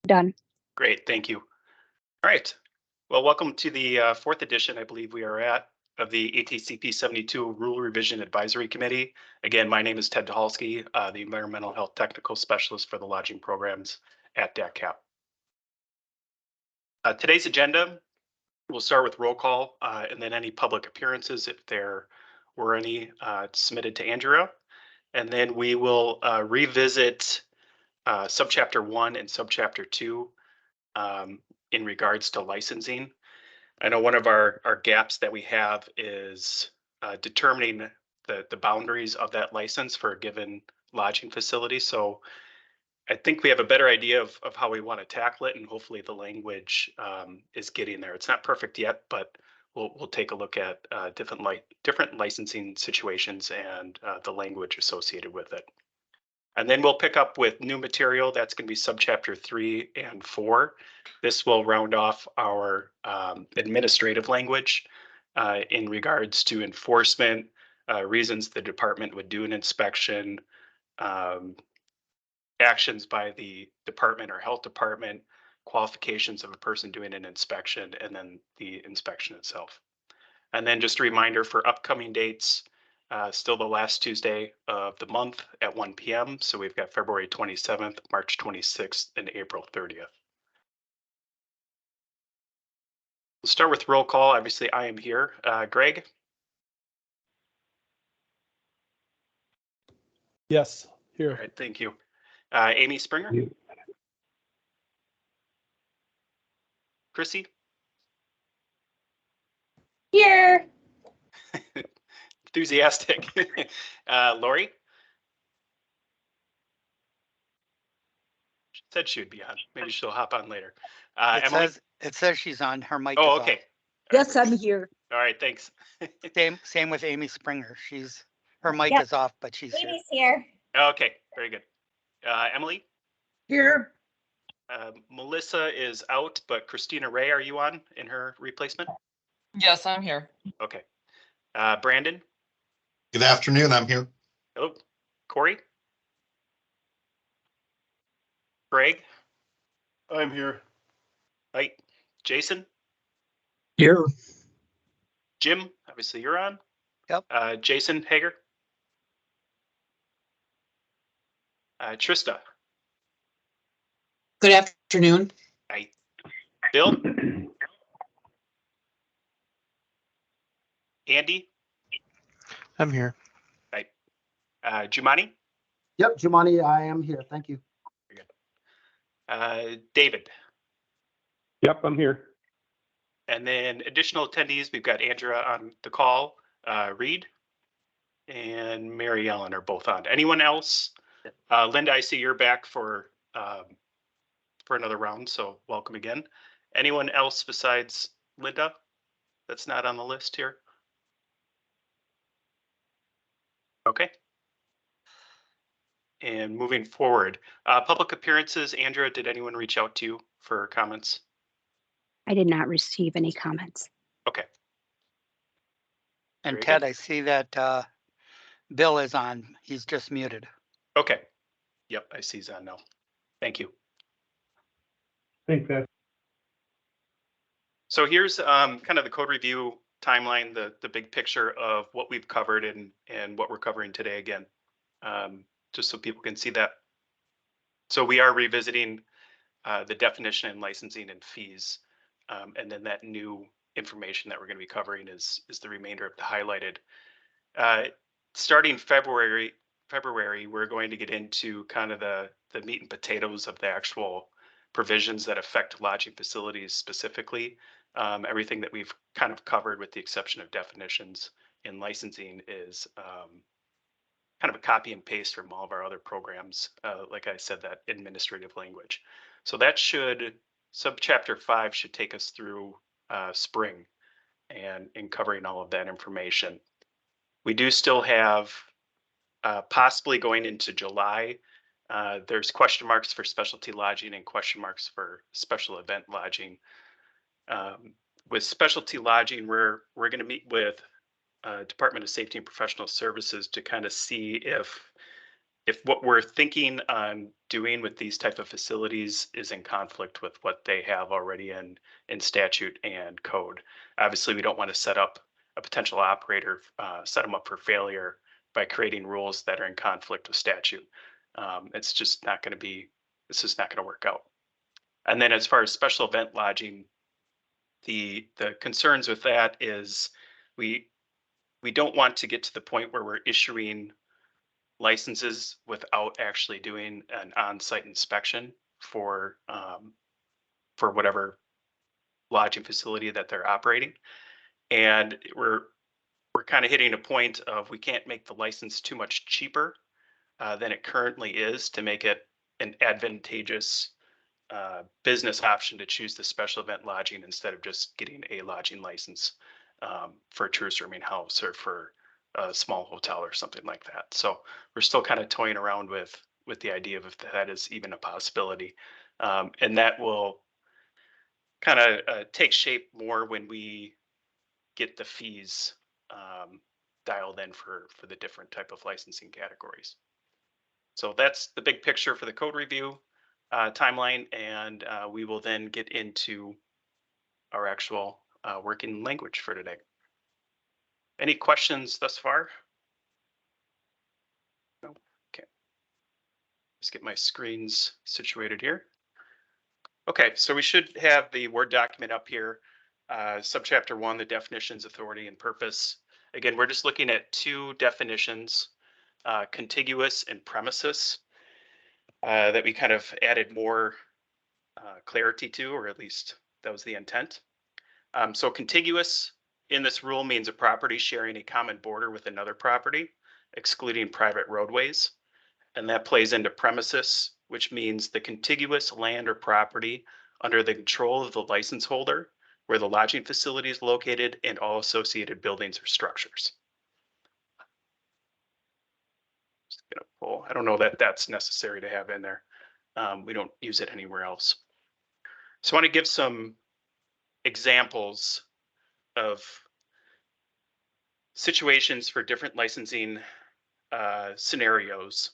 Done. Great, thank you. All right. Well, welcome to the fourth edition, I believe we are at, of the ATCP 72 Rule Revision Advisory Committee. Again, my name is Ted Tucholsky, the Environmental Health Technical Specialist for the lodging programs at DACCAP. Today's agenda, we'll start with roll call and then any public appearances, if there were any, submitted to Andrea. And then we will revisit subchapter 1 and subchapter 2 in regards to licensing. I know one of our gaps that we have is determining the boundaries of that license for a given lodging facility. So I think we have a better idea of how we want to tackle it, and hopefully the language is getting there. It's not perfect yet, but we'll take a look at different licensing situations and the language associated with it. And then we'll pick up with new material. That's going to be subchapter 3 and 4. This will round off our administrative language in regards to enforcement, reasons the department would do an inspection, actions by the department or health department, qualifications of a person doing an inspection, and then the inspection itself. And then just a reminder for upcoming dates, still the last Tuesday of the month at 1 p.m. So we've got February 27th, March 26th, and April 30th. We'll start with roll call. Obviously, I am here. Greg? Yes, here. All right, thank you. Amy Springer? Chrissy? Here. Enthusiastic. Lori? She said she would be on. Maybe she'll hop on later. Emily? It says she's on. Her mic Oh, is okay. off. Yes, I'm here. All right, thanks. Same with Amy Springer. Her mic is off, but she's here. Amy's here. Okay, very good. Emily? Here. Melissa is out, but Christina Ray, are you on in her replacement? Yes, I'm here. Okay. Brandon? Good afternoon, I'm here. Hello. Corey? Greg? I'm here. Hi. Jason? Here. Jim? Obviously you're on. Yep. Jason Hager? Trista? Good afternoon. Hi. Bill? Andy? I'm here. Hi. Jumani? Yep, Jumani, I am here. Thank you. Very good. David? Yep, I'm here. And then additional attendees, we've got Andrea on the call, Reed, and Mary Ellen are both on. Anyone else? Linda, I see you're back for another round, so welcome again. Anyone else besides Linda that's not on the list here? Okay. And moving forward, public appearances. Andrea, did anyone reach out to you for comments? I did not receive any comments. Okay. And Very Ted, good. I see that Bill is on. He's just muted. Okay. Yep, I see he's on now. Thank you. Thanks, guys. So here's kind of the code review timeline, the big picture of what we've covered and what we're covering today again, just so people can see that. So we are revisiting the definition and licensing and fees, and then that new information that we're going to be covering is the remainder of the highlighted. Starting February, we're going to get into kind of the meat and potatoes of the actual provisions that affect lodging facilities specifically. Everything that we've kind of covered with the exception of definitions in licensing is kind of a copy and paste from all of our other programs. Like I said, that administrative language. So that subchapter 5 should take us through spring and in covering all of that information. We do still have possibly going into July, there's question marks for specialty lodging and question marks for special event lodging. With specialty lodging, we're going to meet with Department of Safety and Professional Services to kind of see if if what we're thinking on doing with these type of facilities is in conflict with what they have already in statute and code. Obviously, we don't want to set up a potential operator, set them up for failure by creating rules that are in conflict with statute. It's just not going to be, this is not going to work out. And then as far as special event lodging, the concerns with that is we don't want to get to the point where we're issuing licenses without actually doing an on-site inspection for whatever lodging facility that they're operating. And we're kind of hitting a point of we can't make the license too much cheaper than it currently is to make it an advantageous business option to choose the special event lodging instead of just getting a lodging license for a tourist rooming house or for a small hotel or something like that. So we're still kind of toying around with the idea of if that is even a possibility. And that will kind of take shape more when we get the fees dialed in for the different type of licensing categories. So that's the big picture for the code review timeline, and we will then get into our actual working language for today. Any questions thus far? No? Okay. Let's get my screens situated here. Okay, so we should have the Word document up here. Subchapter 1, the definitions, authority, and purpose. Again, we're just looking at two definitions, contiguous and premises, that we kind of added more clarity to, or at least that was the intent. So contiguous in this rule means a property sharing a common border with another property, excluding private roadways. And that plays into premises, which means the contiguous land or property under the control of the license holder, where the lodging facility is located and all associated buildings or structures. Just gonna pull, I don't know that that's necessary to have in there. We don't use it anywhere else. So I want to give some examples of situations for different licensing scenarios.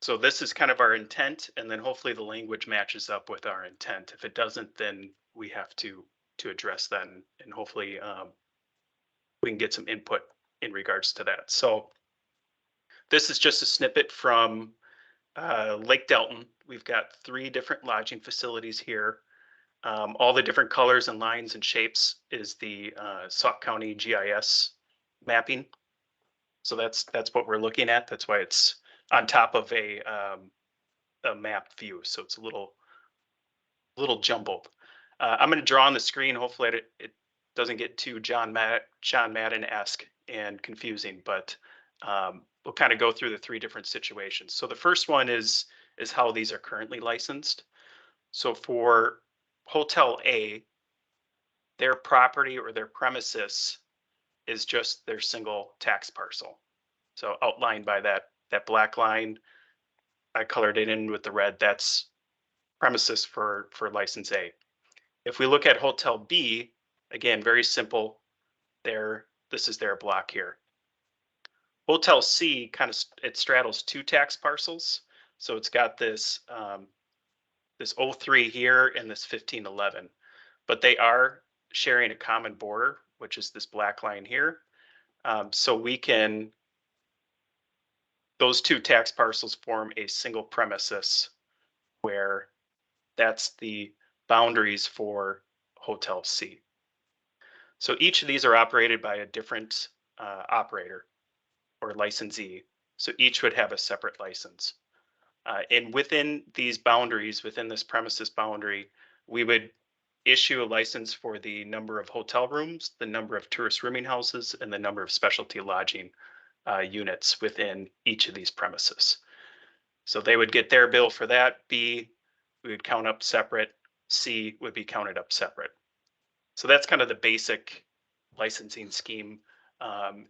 So this is kind of our intent, and then hopefully the language matches up with our intent. If it doesn't, then we have to address that, and hopefully we can get some input in regards to that. So this is just a snippet from Lake Delton. We've got 3 different lodging facilities here. All the different colors and lines and shapes is the Sauk County GIS mapping. So that's what we're looking at. That's why it's on top of a map view. So it's a little jumbled. I'm going to draw on the screen. Hopefully it doesn't get too John Madden-esque and confusing, but we'll kind of go through the 3 different situations. So the first one is how these are currently licensed. So for Hotel A, their property or their premises is just their single tax parcel. So outlined by that black line, I colored it in with the red. That's premises for license A. If we look at Hotel B, again, very simple. This is their block here. Hotel C it straddles 2 tax parcels. So it's got this 03 here and this 1511, but they are sharing a common border, which is this black line here. So those 2 tax parcels form a single premises where that's the boundaries for Hotel C. So each of these are operated by a different operator or licensee. So each would have a separate license. And within these boundaries, within this premises boundary, we would issue a license for the number of hotel rooms, the number of tourist rooming houses, and the number of specialty lodging units within each of these premises. So they would get their bill for that. B, we would count up separate. C would be counted up separate. So that's kind of the basic licensing scheme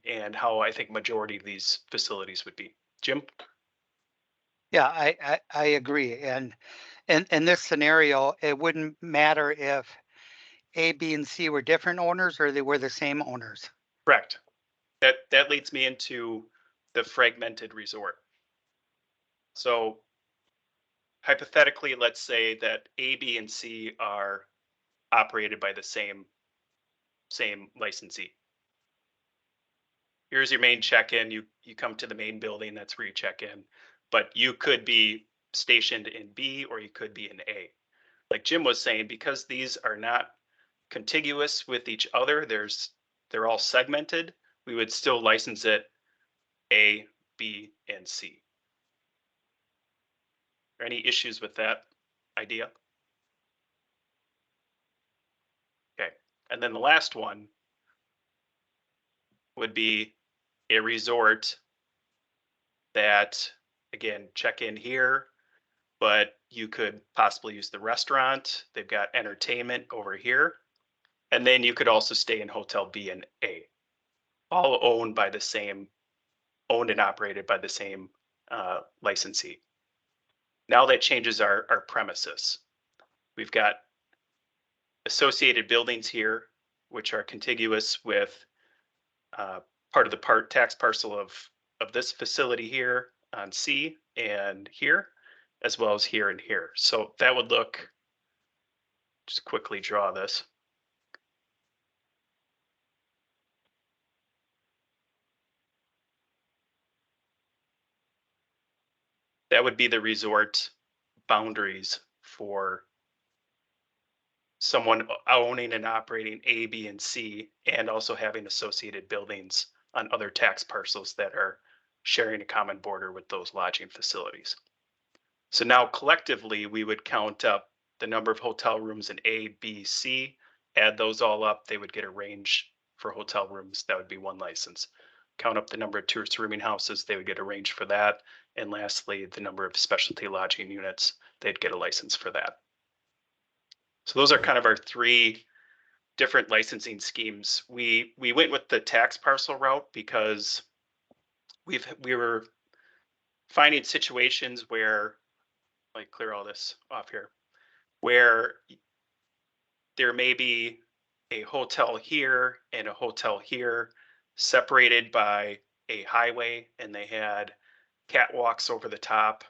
and how I think majority of these facilities would be. Jim? Yeah, I agree. And in this scenario, it wouldn't matter if A, B, and C were different owners or they were the same owners. Correct. That leads me into the fragmented resort. So hypothetically, let's say that A, B, and C are operated by the same licensee. Here's your main check-in. You come to the main building. That's where you check in. But you could be stationed in B or you could be in A. Like Jim was saying, because these are not contiguous with each other, they're all segmented. We would still license it A, B, and C. Are any issues with that idea? Okay, and then the last one would be a resort that, again, check in here, but you could possibly use the restaurant. They've got entertainment over here. And then you could also stay in Hotel B and A, all owned and operated by the same licensee. Now that changes our premises. We've got associated buildings here, which are contiguous with part of the tax parcel of this facility here on C and here, as well as here and here. So that would look, just quickly draw this. That would be the resort boundaries for someone owning and operating A, B, and C, and also having associated buildings on other tax parcels that are sharing a common border with those lodging facilities. So now collectively, we would count up the number of hotel rooms in A, B, C, add those all up, they would get a range for hotel rooms. That would be one license. Count up the number of tourist rooming houses, they would get a range for that. And lastly, the number of specialty lodging units, they'd get a license for that. So those are kind of our three different licensing schemes. We went with the tax parcel route because we were finding situations where, like, clear all this off here, where there may be a hotel here and a hotel here separated by a highway, and they had catwalks over the top.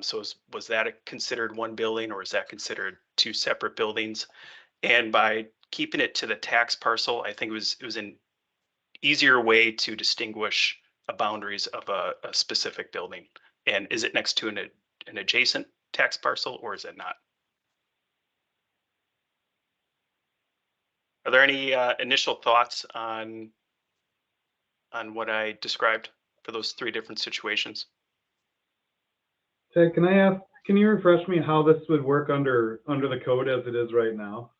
So was that considered one building, or is that considered two separate buildings? And by keeping it to the tax parcel, I think it was an easier way to distinguish the boundaries of a specific building. And is it next to an adjacent tax parcel, or is it not? Are there any initial thoughts on what I described for those three different situations? Ted, can I ask, can you refresh me how this would work under the code as it is right now?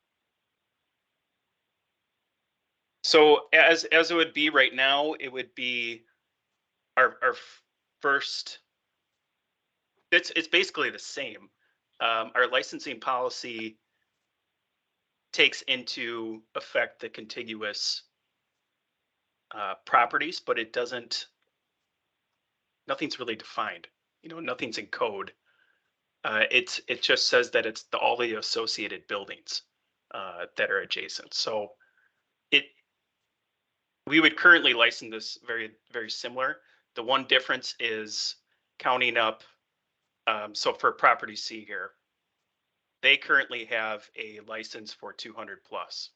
So as it would be right now, it would be our first. It's basically the same. Our licensing policy takes into effect the contiguous properties, but it doesn't. Nothing's really defined. You know, nothing's in code. It just says that it's all the associated buildings that are adjacent. So we would currently license this very similar. The one difference is counting up. So for property C here, they currently have a license for 200 plus.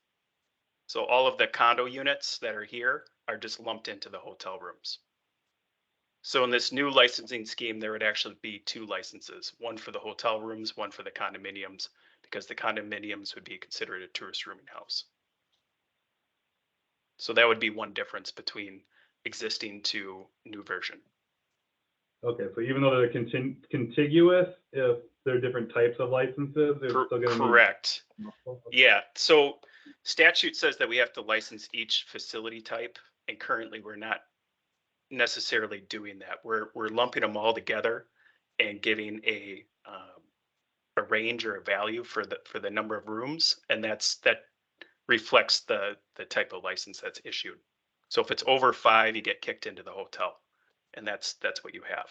So all of the condo units that are here are just lumped into the hotel rooms. So in this new licensing scheme, there would actually be two licenses, one for the hotel rooms, one for the condominiums, because the condominiums would be considered a tourist rooming house. So that would be one difference between existing to new version. Okay, so even though they're contiguous, if they're different types of licenses, they're still going to need. Correct. Yeah, so statute says that we have to license each facility type, and currently we're not necessarily doing that. We're lumping them all together and giving a range or a value for the number of rooms, and that reflects the type of license that's issued. So if it's over 5, you get kicked into the hotel, and that's what you have.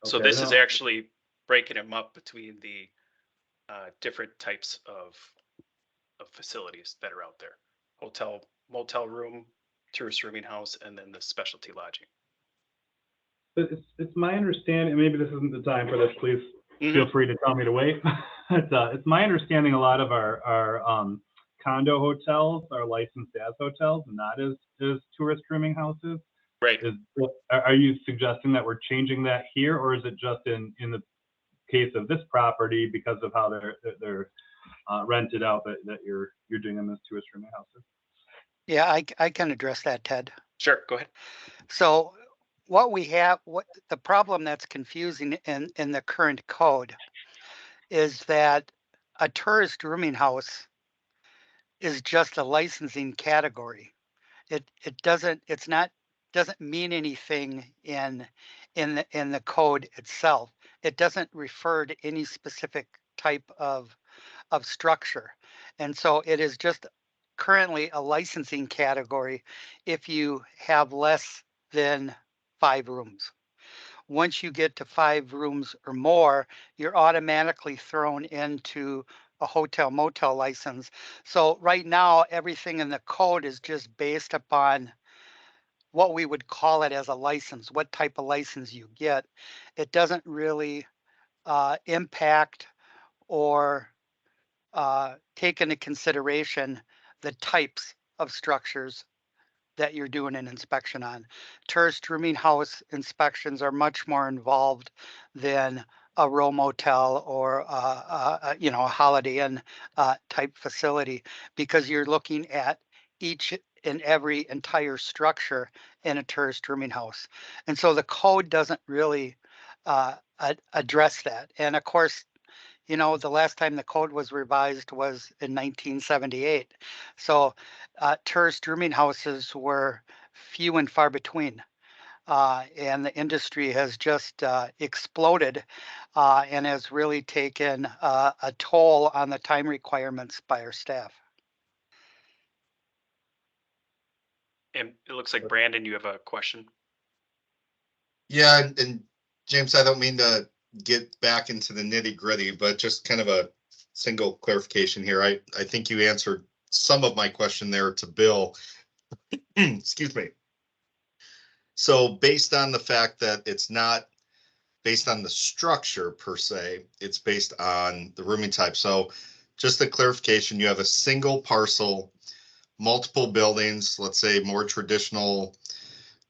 So Okay, this is actually breaking them up between the different types of facilities that are out there: hotel, motel room, tourist rooming house, and then the specialty lodging. But it's my understanding, maybe this isn't the time for this, please feel free to tell me to wait. It's my understanding a lot of our condo hotels are licensed as hotels and not as tourist rooming houses. Right. Are you suggesting that we're changing that here, or is it just in the case of this property because of how they're rented out that you're doing them as tourist rooming houses? Yeah, I can address that, Ted. Sure, go ahead. So what we have, what the problem that's confusing in the current code is that a tourist rooming house is just a licensing category. It doesn't mean anything in the code itself. It doesn't refer to any specific type of structure. And so it is just currently a licensing category if you have less than 5 rooms. Once you get to 5 rooms or more, you're automatically thrown into a hotel motel license. So right now, everything in the code is just based upon what we would call it as a license, what type of license you get. It doesn't really impact or take into consideration the types of structures that you're doing an inspection on. Tourist rooming house inspections are much more involved than a row motel or a Holiday Inn type facility, because you're looking at each and every entire structure in a tourist rooming house. And so the code doesn't really address that. And of course, the last time the code was revised was in 1978. So tourist rooming houses were few and far between. And the industry has just exploded and has really taken a toll on the time requirements by our staff. And it looks like Brandon, you have a question. Yeah, and James, I don't mean to get back into the nitty gritty, but just kind of a single clarification here. I think you answered some of my question there to Bill. Excuse me. So based on the fact that it's not based on the structure per se, it's based on the rooming type. So just a clarification, you have a single parcel, multiple buildings, let's say more traditional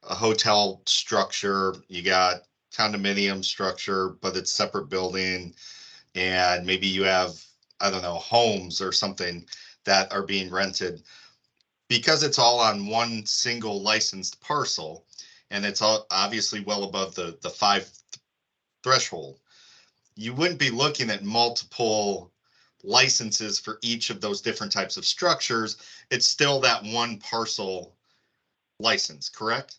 hotel structure. You got condominium structure, but it's separate building. And maybe you have, I don't know, homes or something that are being rented. Because it's all on one single licensed parcel, and it's all obviously well above the 5 threshold, you wouldn't be looking at multiple licenses for each of those different types of structures. It's still that one parcel license, correct?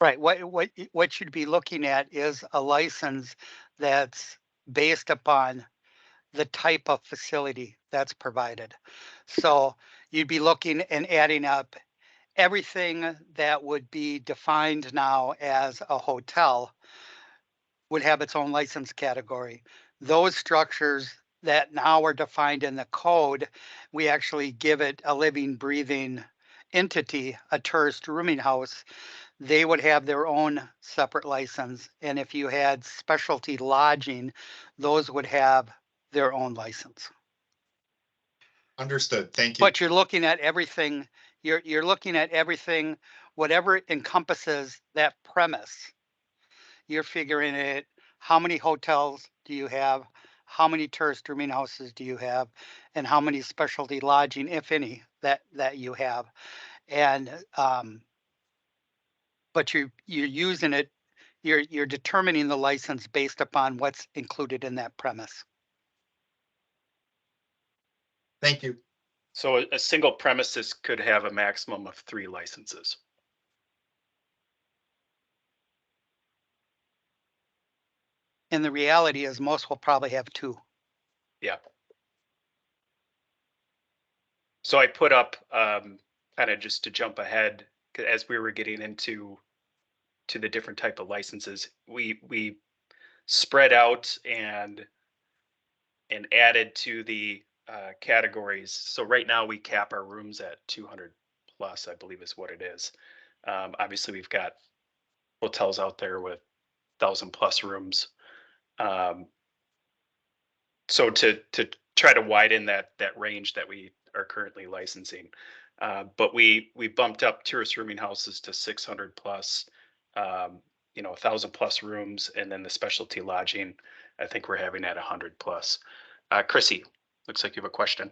Right. What you'd be looking at is a license that's based upon the type of facility that's provided. So you'd be looking and adding up everything that would be defined now as a hotel would have its own license category. Those structures that now are defined in the code, we actually give it a living, breathing entity, a tourist rooming house. They would have their own separate license. And if you had specialty lodging, those would have their own license. Understood. Thank you. But you're looking at everything, you're looking at everything, whatever encompasses that premise. You're figuring it, how many hotels do you have? How many tourist rooming houses do you have? And how many specialty lodging, if any, that you have? And but you're using it, you're determining the license based upon what's included in that premise. Thank you. So a single premises could have a maximum of 3 licenses. And the reality is most will probably have 2. Yeah. So I put up, kind of just to jump ahead, as we were getting into the different type of licenses, we spread out and added to the categories. So right now we cap our rooms at 200 plus, I believe is what it is. Obviously we've got hotels out there with 1,000+ rooms. So to try to widen that range that we are currently licensing, but we bumped up tourist rooming houses to 600+, 1,000+ rooms, and then the specialty lodging, I think we're having at 100+. Chrissy, looks like you have a question.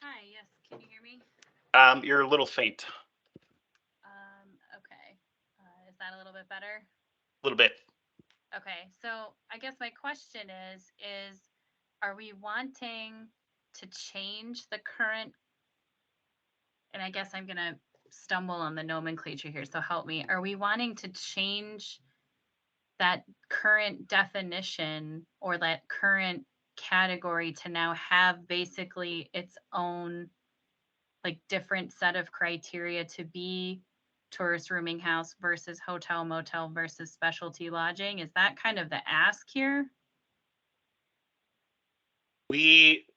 Hi, yes, can you hear me? You're a little faint, Okay. Is that a little bit better? a little bit. Okay, so I guess my question is are we wanting to change the current, and I guess I'm gonna stumble on the nomenclature here, so help me. Are we wanting to change that current definition or that current category to now have basically its own like different set of criteria to be tourist rooming house versus hotel motel versus specialty lodging? Is that kind of the ask here? We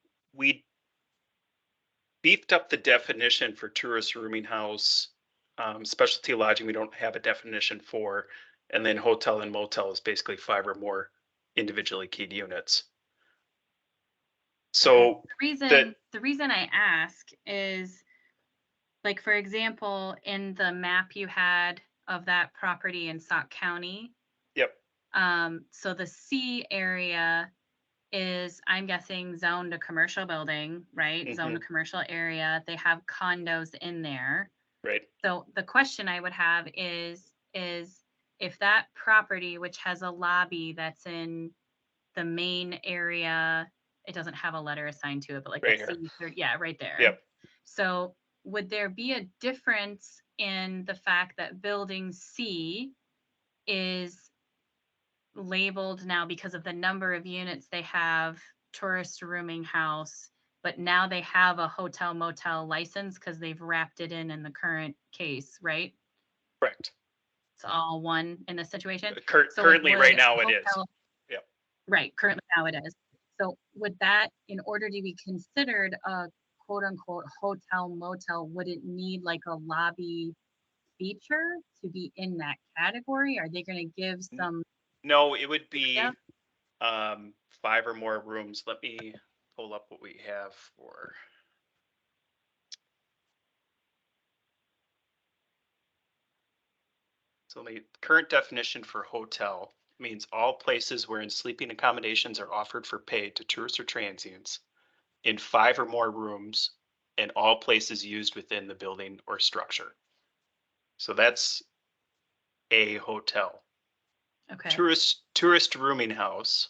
beefed up the definition for tourist rooming house. Specialty lodging, we don't have a definition for, and then hotel and motel is basically 5 or more individually keyed units. So The reason I ask is, like, for example, in the map you had of that property in Sauk County. Yep. So the C area is, I'm guessing, zoned to commercial building, right? Zoned to commercial area. They have condos in there. Right. So the question I would have is if that property, which has a lobby that's in the main area, it doesn't have a letter assigned to it, but like Right that here. yeah, right there. Yep. So would there be a difference in the fact that building C is labeled now because of the number of units they have, tourist rooming house, but now they have a hotel motel license because they've wrapped it in the current case, right? Correct. It's all one in this situation. So currently, would right now it is. Yep. Right, currently now it is. So would that, in order to be considered a quote unquote hotel motel, would it need like a lobby feature to be in that category? Are they going to give some? No, it would be Yeah. 5 or more rooms. Let me pull up what we have for. So the current definition for hotel means all places wherein sleeping accommodations are offered for pay to tourists or transients in 5 or more rooms and all places used within the building or structure. So that's a hotel. Okay. Tourist rooming house,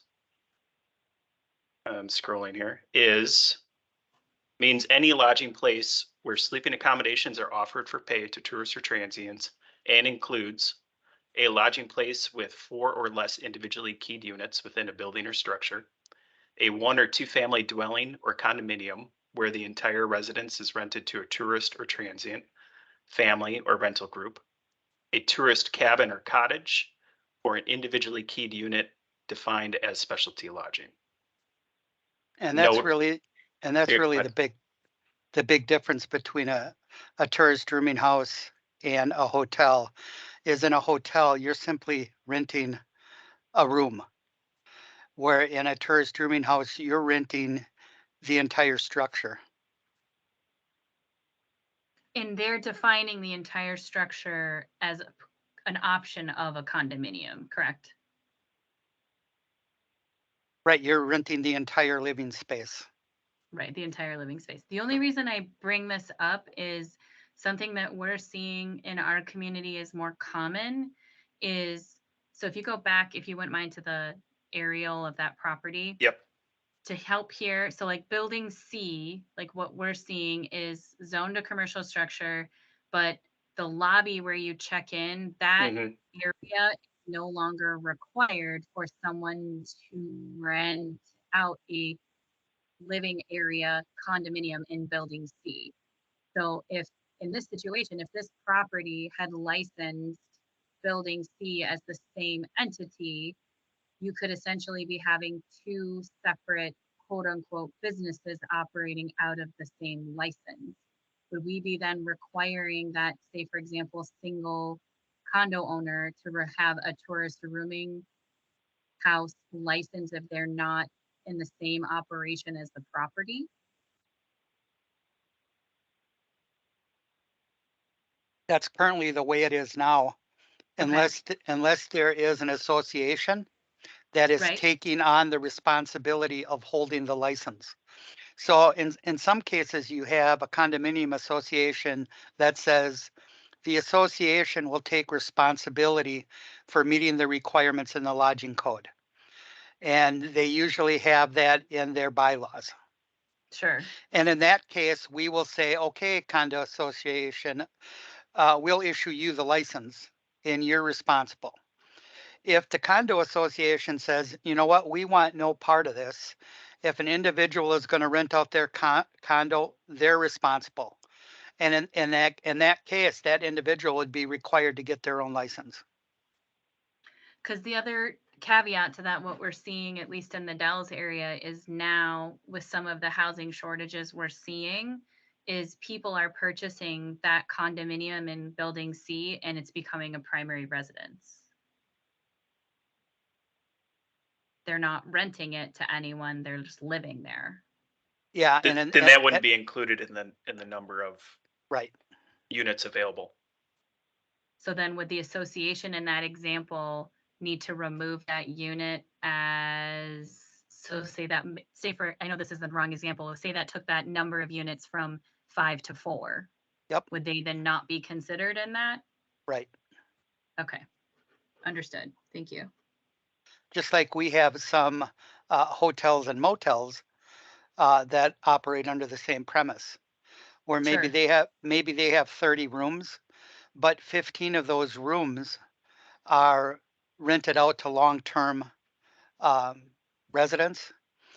I'm scrolling here, means any lodging place where sleeping accommodations are offered for pay to tourists or transients and includes a lodging place with 4 or less individually keyed units within a building or structure, a 1 or 2 family dwelling or condominium where the entire residence is rented to a tourist or transient, family or rental group, a tourist cabin or cottage, or an individually keyed unit defined as specialty lodging. And that's Note- really, Here, go the big difference between a tourist rooming house and a hotel is in a hotel, you're simply renting a room. Where in a tourist rooming house, you're renting the entire structure. And they're defining the entire structure as an option of a condominium, correct? Right, you're renting the entire living space. Right, the entire living space. The only reason I bring this up is something that we're seeing in our community is more common is, so if you go back, if you wouldn't mind, to the aerial of that property. Yep. To help here, so like building C, like what we're seeing is zoned to commercial structure, but the lobby where you check in, that area is no longer required for someone to rent out a living area condominium in building C. So if in this situation, if this property had licensed building C as the same entity, you could essentially be having 2 separate quote unquote businesses operating out of the same license. Would we be then requiring that, say, for example, single condo owner to have a tourist rooming house license if they're not in the same operation as the property? That's currently the way it is now. Okay. Unless there is an association that is Right. taking on the responsibility of holding the license. So in some cases, you have a condominium association that says the association will take responsibility for meeting the requirements in the lodging code. And they usually have that in their bylaws. Sure. And in that case, we will say, okay, condo association, we'll issue you the license and you're responsible. If the condo association says, you know what, we want no part of this. If an individual is going to rent out their condo, they're responsible. And in that case, that individual would be required to get their own license. Because the other caveat to that, what we're seeing, at least in the Dells area, is now with some of the housing shortages we're seeing, is people are purchasing that condominium in Building C and it's becoming a primary residence. They're not renting it to anyone, they're just living there. Yeah, Then that wouldn't be included in the number of right units available. So then would the association in that example need to remove that unit as, so say for, I know this is the wrong example, say that took that number of units from 5 to 4. Yep. Would they then not be considered in that? Right. Okay. Understood. Thank you. Just like we have some hotels and motels that operate under the same premise, where maybe Sure. they have 30 rooms, but 15 of those rooms are rented out to long-term residents.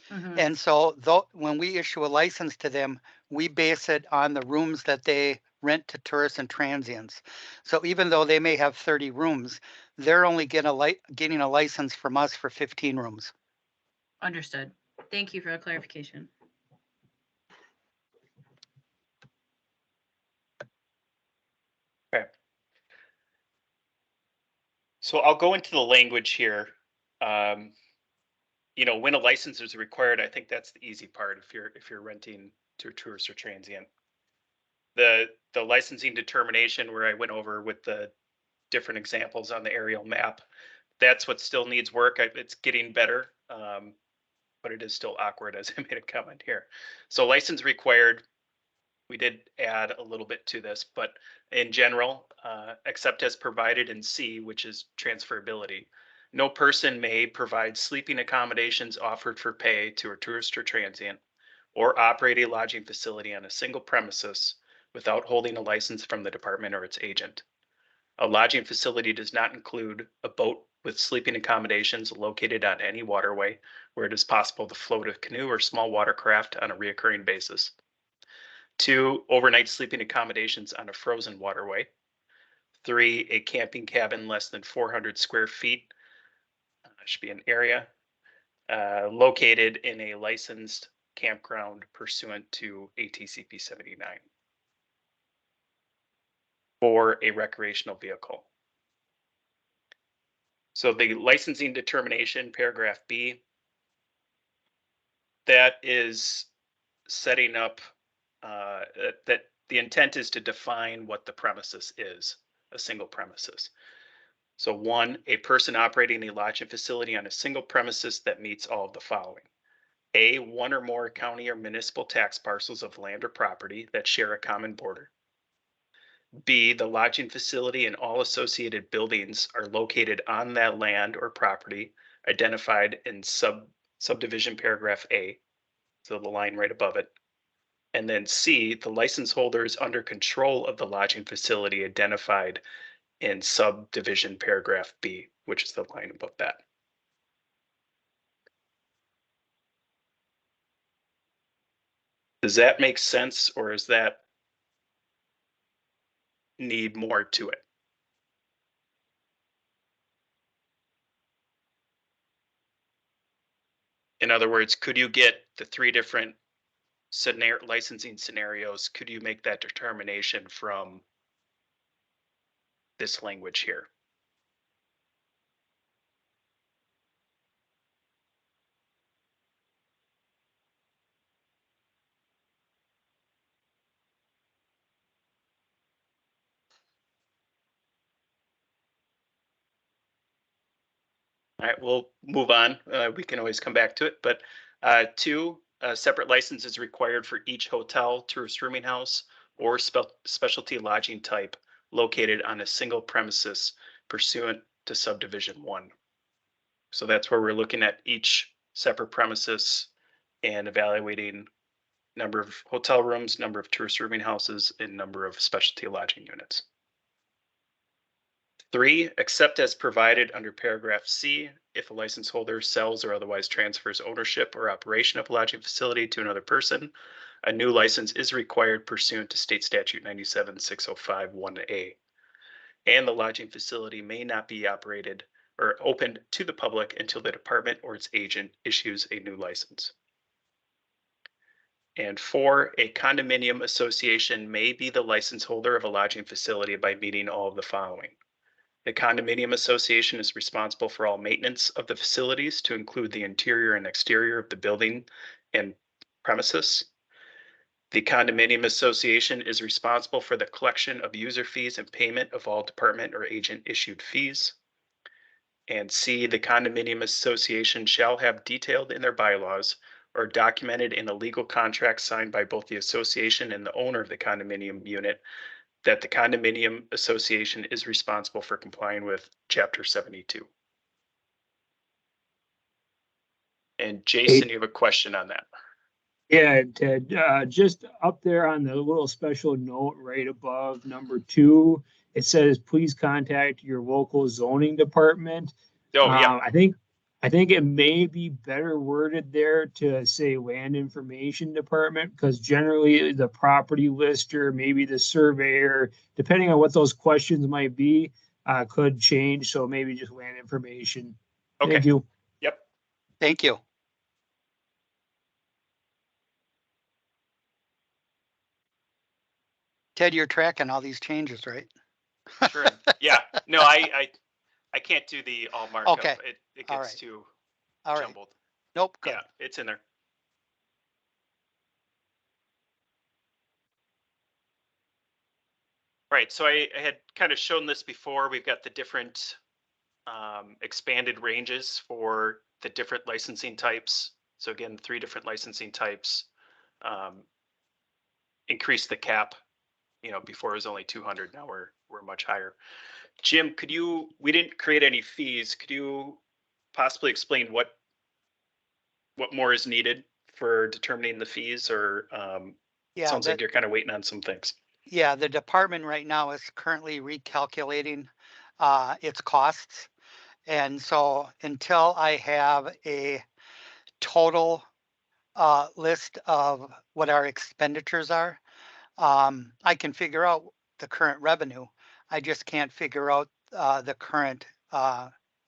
Mhm. And so when we issue a license to them, we base it on the rooms that they rent to tourists and transients. So even though they may have 30 rooms, they're only getting a license from us for 15 rooms. Understood. Thank you for the clarification. Okay. So I'll go into the language here. You know, when a license is required, I think that's the easy part if you're renting to a tourist or transient. The licensing determination where I went over with the different examples on the aerial map, that's what still needs work. It's getting better, but it is still awkward, as I made a comment here. So license required, we did add a little bit to this, but in general, except as provided in C, which is transferability. No person may provide sleeping accommodations offered for pay to a tourist or transient, or operate a lodging facility on a single premises without holding a license from the department or its agent. A lodging facility does not include a boat with sleeping accommodations located on any waterway where it is possible to float a canoe or small watercraft on a reoccurring basis. 2, overnight sleeping accommodations on a frozen waterway. 3, a camping cabin less than 400 square feet, should be an area, located in a licensed campground pursuant to ATCP 79 for a recreational vehicle. So the licensing determination, paragraph B, that is setting up that the intent is to define what the premises is, a single premises. So 1, a person operating a lodging facility on a single premises that meets all of the following. A, 1 or more county or municipal tax parcels of land or property that share a common border. B, the lodging facility and all associated buildings are located on that land or property identified in subdivision paragraph A, so the line right above it. And then C, the license holder is under control of the lodging facility identified in subdivision paragraph B, which is the line above that. Does that make sense, or is that need more to it? In other words, could you get the 3 different licensing scenarios? Could you make that determination from this language here. All right, we'll move on. We can always come back to it, but 2, a separate license is required for each hotel, tourist rooming house, or specialty lodging type located on a single premises pursuant to subdivision 1. So that's where we're looking at each separate premises and evaluating number of hotel rooms, number of tourist rooming houses, and number of specialty lodging units. 3, except as provided under paragraph C, if a license holder sells or otherwise transfers ownership or operation of a lodging facility to another person, a new license is required pursuant to state statute 97-605-1A. And the lodging facility may not be operated or opened to the public until the department or its agent issues a new license. And 4, a condominium association may be the license holder of a lodging facility by meeting all of the following. The condominium association is responsible for all maintenance of the facilities to include the interior and exterior of the building and premises. The condominium association is responsible for the collection of user fees and payment of all department or agent issued fees. And C, the condominium association shall have detailed in their bylaws or documented in a legal contract signed by both the association and the owner of the condominium unit that the condominium association is responsible for complying with Chapter 72. And Jason, you have a question on that. Yeah, Ted, just up there on the little special note right above number 2, it says, please contact your local zoning department. Oh, yeah. I think it may be better worded there to say land information department, because generally the property lister, maybe the surveyor, depending on what those questions might be, could change. So maybe just land information. Okay. Thank you. Yep. Thank you. Ted, you're tracking all these changes, right? Sure. Yeah. No, I can't do the all markup. Okay. It All gets right. too All right. jumbled. Nope. Good. Yeah, it's in there. Right. So I had kind of shown this before. We've got the different expanded ranges for the different licensing types. So again, 3 different licensing types. Increase the cap. Before it was only 200. Now we're much higher. Jim, we didn't create any fees. Could you possibly explain what more is needed for determining the fees, or sounds like you're kind of waiting on some things. Yeah, the department right now is currently recalculating its costs. And so until I have a total list of what our expenditures are, I can figure out the current revenue. I just can't figure out the current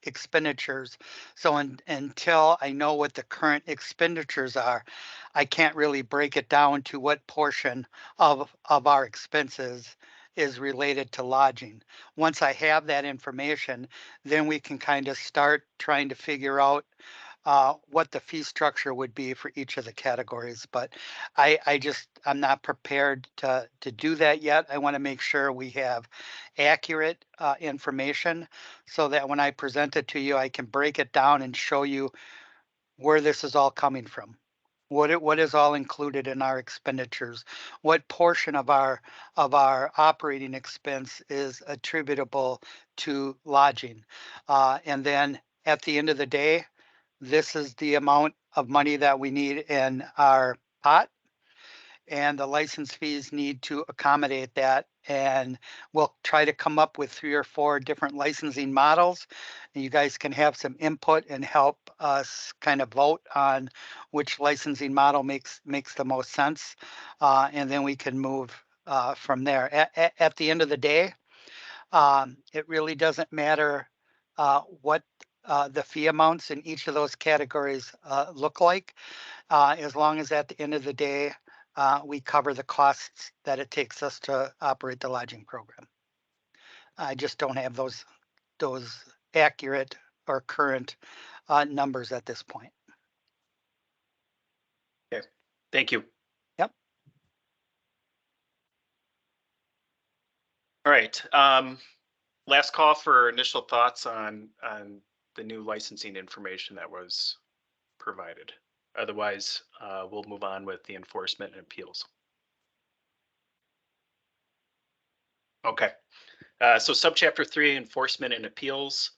expenditures. So until I know what the current expenditures are, I can't really break it down to what portion of our expenses is related to lodging. Once I have that information, then we can kind of start trying to figure out what the fee structure would be for each of the categories. But I'm not prepared to do that yet. I want to make sure we have accurate information so that when I present it to you, I can break it down and show you where this is all coming from. What is all included in our expenditures? What portion of our operating expense is attributable to lodging? And then at the end of the day, this is the amount of money that we need in our pot, and the license fees need to accommodate that. And we'll try to come up with 3 or 4 different licensing models. And you guys can have some input and help us kind of vote on which licensing model makes the most sense. And then we can move from there. At the end of the day, it really doesn't matter what the fee amounts in each of those categories look like, as long as at the end of the day, we cover the costs that it takes us to operate the lodging program. I just don't have those accurate or current numbers at this point. Okay, thank you. Yep. All right. Last call for initial thoughts on the new licensing information that was provided. Otherwise, we'll move on with the enforcement and appeals. Okay. So subchapter 3, enforcement and appeals.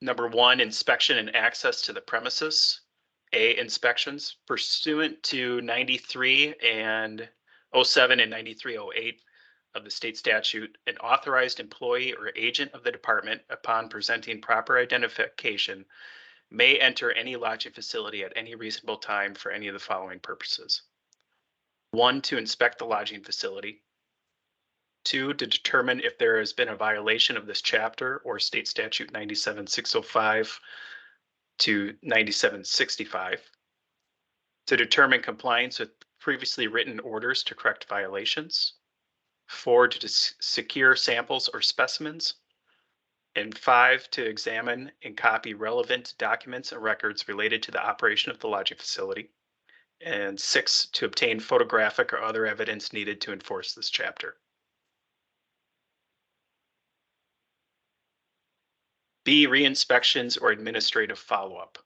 Number 1, inspection and access to the premises. A, inspections pursuant to 93 and 07 and 9308 of the state statute. An authorized employee or agent of the department, upon presenting proper identification, may enter any lodging facility at any reasonable time for any of the following purposes. 1, to inspect the lodging facility. 2, to determine if there has been a violation of this chapter or state statute 97-605 to 97-65. To determine compliance with previously written orders to correct violations. 4, to secure samples or specimens. And 5, to examine and copy relevant documents and records related to the operation of the lodging facility. And 6, to obtain photographic or other evidence needed to enforce this chapter. B, re-inspections or administrative follow-up.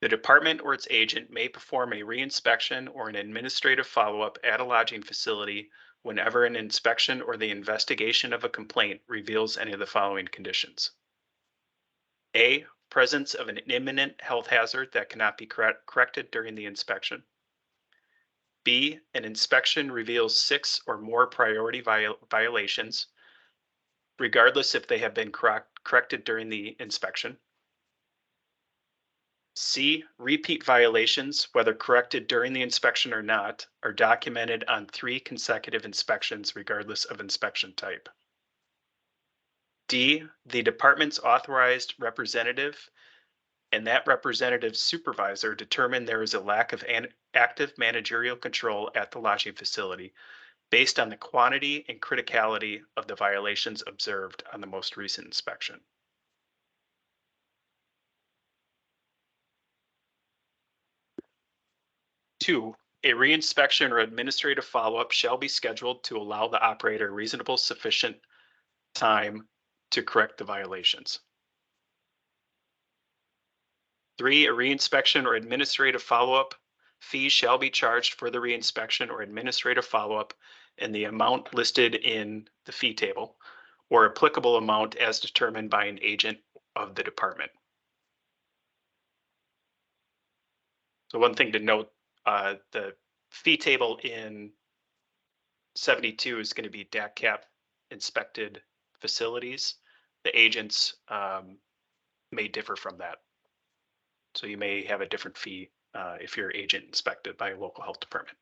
The department or its agent may perform a re-inspection or an administrative follow-up at a lodging facility whenever an inspection or the investigation of a complaint reveals any of the following conditions. A, presence of an imminent health hazard that cannot be corrected during the inspection. B, an inspection reveals 6 or more priority violations, regardless if they have been corrected during the inspection. C, repeat violations, whether corrected during the inspection or not, are documented on 3 consecutive inspections, regardless of inspection type. D, the department's authorized representative and that representative's supervisor determine there is a lack of active managerial control at the lodging facility based on the quantity and criticality of the violations observed on the most recent inspection. Two, a reinspection or administrative follow-up shall be scheduled to allow the operator reasonable sufficient time to correct the violations. 3, a reinspection or administrative follow-up fees shall be charged for the reinspection or administrative follow-up in the amount listed in the fee table or applicable amount as determined by an agent of the department. So one thing to note, the fee table in 72 is going to be DACCAP inspected facilities. The agents may differ from that. So you may have a different fee if you're agent inspected by a local health department.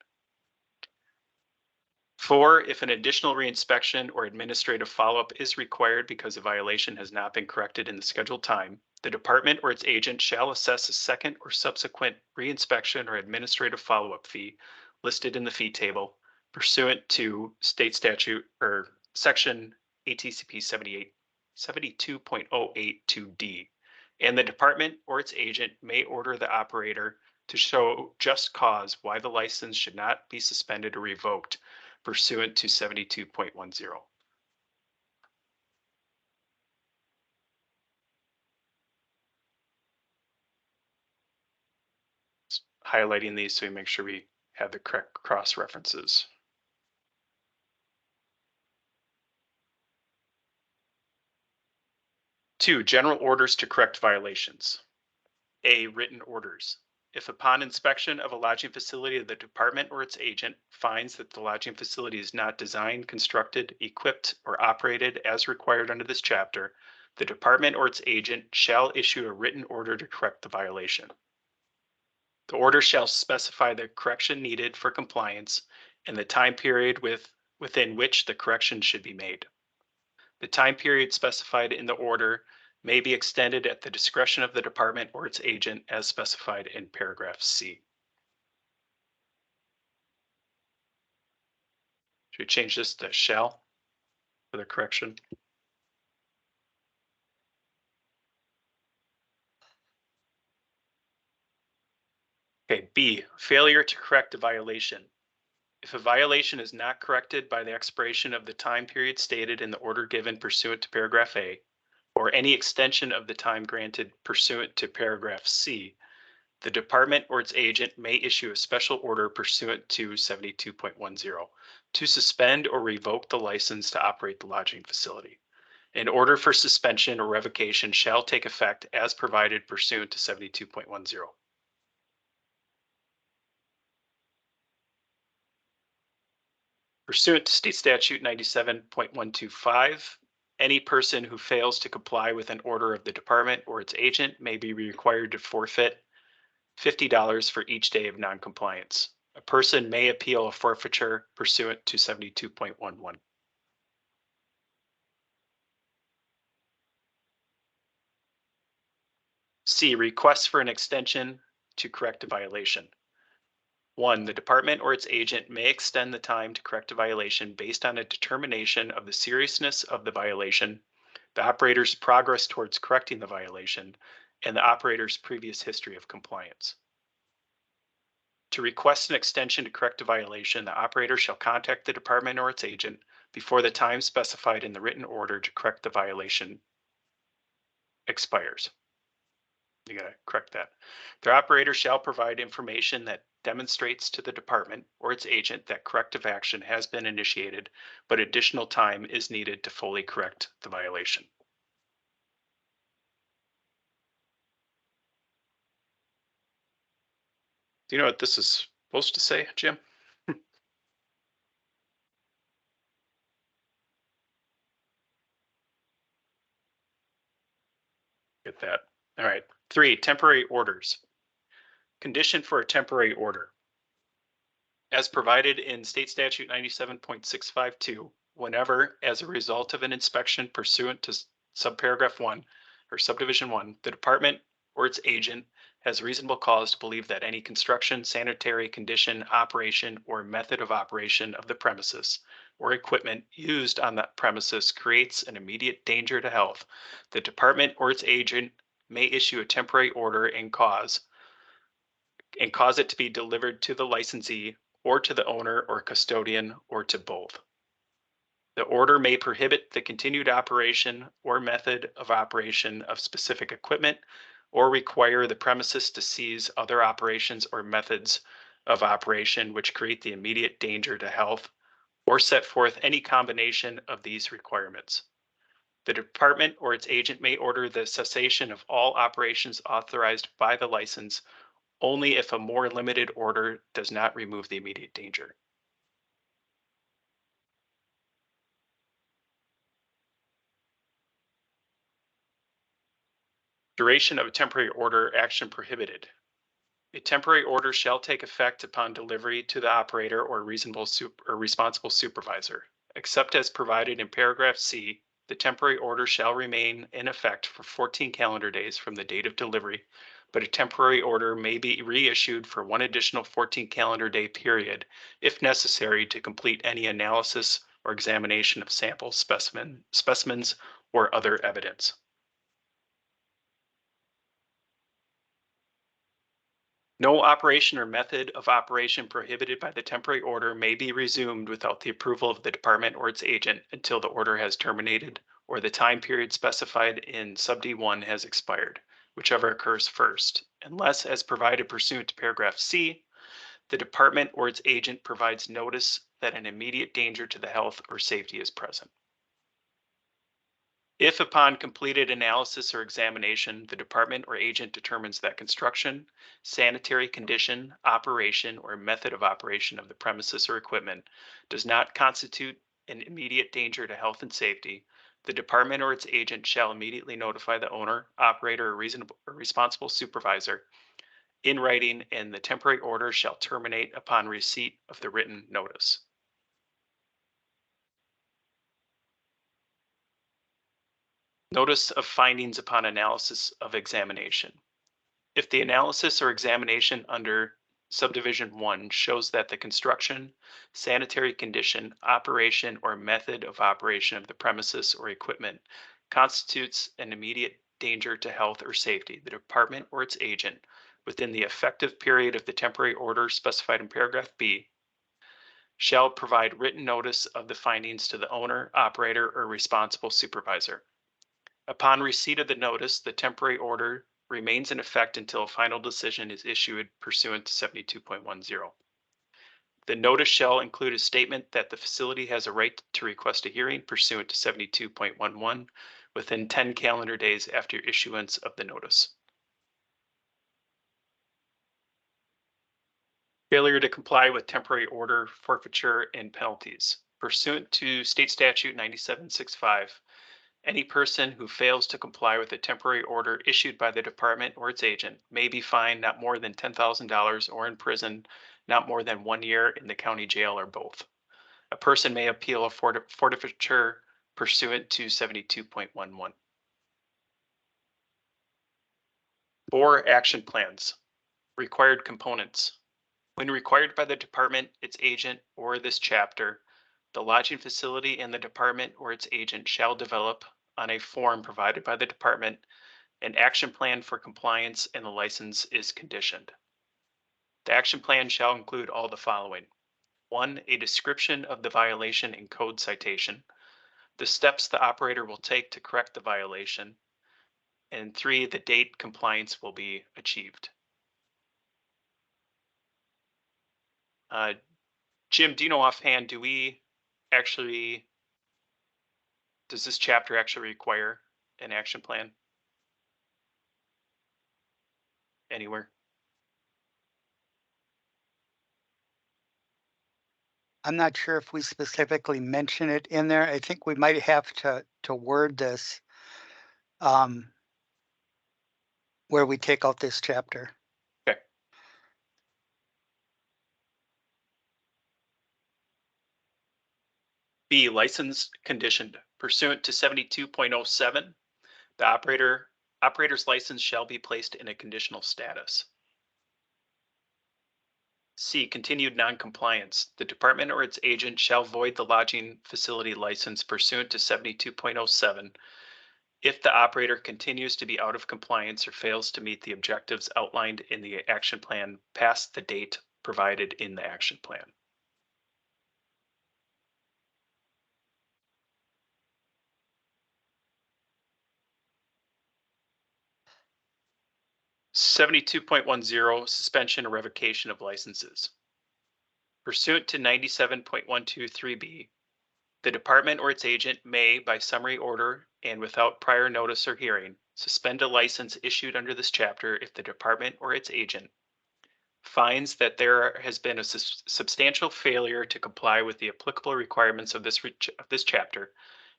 4, if an additional reinspection or administrative follow-up is required because a violation has not been corrected in the scheduled time, the department or its agent shall assess a second or subsequent reinspection or administrative follow-up fee listed in the fee table pursuant to state statute or section ATCP 72.082D. And the department or its agent may order the operator to show just cause why the license should not be suspended or revoked pursuant to 72.10. Highlighting these so we make sure we have the correct cross references. Two, general orders to correct violations. A, written orders. If upon inspection of a lodging facility, the department or its agent finds that the lodging facility is not designed, constructed, equipped, or operated as required under this chapter, the department or its agent shall issue a written order to correct the violation. The order shall specify the correction needed for compliance and the time period within which the correction should be made. The time period specified in the order may be extended at the discretion of the department or its agent as specified in paragraph C. Should we change this to shall? for the correction. Okay, B, failure to correct a violation. If a violation is not corrected by the expiration of the time period stated in the order given pursuant to paragraph A, or any extension of the time granted pursuant to paragraph C, the department or its agent may issue a special order pursuant to 72.10 to suspend or revoke the license to operate the lodging facility. An order for suspension or revocation shall take effect as provided pursuant to 72.10. Pursuant to state statute 97.125, any person who fails to comply with an order of the department or its agent may be required to forfeit $50 for each day of noncompliance. A person may appeal a forfeiture pursuant to 72.11. C, requests for an extension to correct a violation. 1, the department or its agent may extend the time to correct a violation based on a determination of the seriousness of the violation, the operator's progress towards correcting the violation, and the operator's previous history of compliance. To request an extension to correct a violation, the operator shall contact the department or its agent before the time specified in the written order to correct the violation expires. You gotta correct that. The operator shall provide information that demonstrates to the department or its agent that corrective action has been initiated, but additional time is needed to fully correct the violation. Do you know what this is supposed to say, Jim? Get that. All right. 3, temporary orders. Condition for a temporary order. As provided in state statute 97.652, whenever, as a result of an inspection pursuant to subparagraph 1 or subdivision 1, the department or its agent has reasonable cause to believe that any construction, sanitary condition, operation, or method of operation of the premises or equipment used on that premises creates an immediate danger to health, the department or its agent may issue a temporary order and cause it to be delivered to the licensee or to the owner or custodian or to both. The order may prohibit the continued operation or method of operation of specific equipment or require the premises to cease other operations or methods of operation which create the immediate danger to health or set forth any combination of these requirements. The department or its agent may order the cessation of all operations authorized by the license only if a more limited order does not remove the immediate danger. Duration of a temporary order, action prohibited. A temporary order shall take effect upon delivery to the operator or responsible supervisor. Except as provided in paragraph C, the temporary order shall remain in effect for 14 calendar days from the date of delivery, but a temporary order may be reissued for one additional 14 calendar day period if necessary to complete any analysis or examination of sample specimens or other evidence. No operation or method of operation prohibited by the temporary order may be resumed without the approval of the department or its agent until the order has terminated or the time period specified in sub D1 has expired, whichever occurs first, unless as provided pursuant to paragraph C, the department or its agent provides notice that an immediate danger to the health or safety is present. If upon completed analysis or examination, the department or agent determines that construction, sanitary condition, operation, or method of operation of the premises or equipment does not constitute an immediate danger to health and safety, the department or its agent shall immediately notify the owner, operator, or responsible supervisor in writing, and the temporary order shall terminate upon receipt of the written notice. Notice of findings upon analysis of examination. If the analysis or examination under Subdivision 1 shows that the construction, sanitary condition, operation, or method of operation of the premises or equipment constitutes an immediate danger to health or safety. The department or its agent, within the effective period of the temporary order specified in paragraph B, shall provide written notice of the findings to the owner, operator, or responsible supervisor. Upon receipt of the notice, the temporary order remains in effect until a final decision is issued pursuant to 72.10. The notice shall include a statement that the facility has a right to request a hearing pursuant to 72.11 within 10 calendar days after issuance of the notice. Failure to comply with temporary order, forfeiture, and penalties. Pursuant to State Statute 9765, any person who fails to comply with a temporary order issued by the department or its agent may be fined not more than $10,000 or imprisoned not more than 1 year in the county jail or both. A person may appeal a forfeiture pursuant to 72.11. 4 action plans. Required components. When required by the department, its agent, or this chapter, the lodging facility and the department or its agent shall develop, on a form provided by the department, an action plan for compliance, and the license is conditioned. The action plan shall include all the following. 1, a description of the violation and code citation, the steps the operator will take to correct the violation, and 3, the date compliance will be achieved. Jim, do you know offhand, does this chapter actually require an action plan? Anywhere? I'm not sure if we specifically mention it in there. I think we might have to word this where we take out this chapter. Okay. B, license conditioned. Pursuant to 72.07, the operator's license shall be placed in a conditional status. C, continued noncompliance. The department or its agent shall void the lodging facility license pursuant to 72.07 if the operator continues to be out of compliance or fails to meet the objectives outlined in the action plan past the date provided in the action plan. (72.10) Suspension or revocation of licenses. Pursuant to 97.123B, the department or its agent may, by summary order and without prior notice or hearing, suspend a license issued under this chapter if the department or its agent finds that there has been a substantial failure to comply with the applicable requirements of this chapter,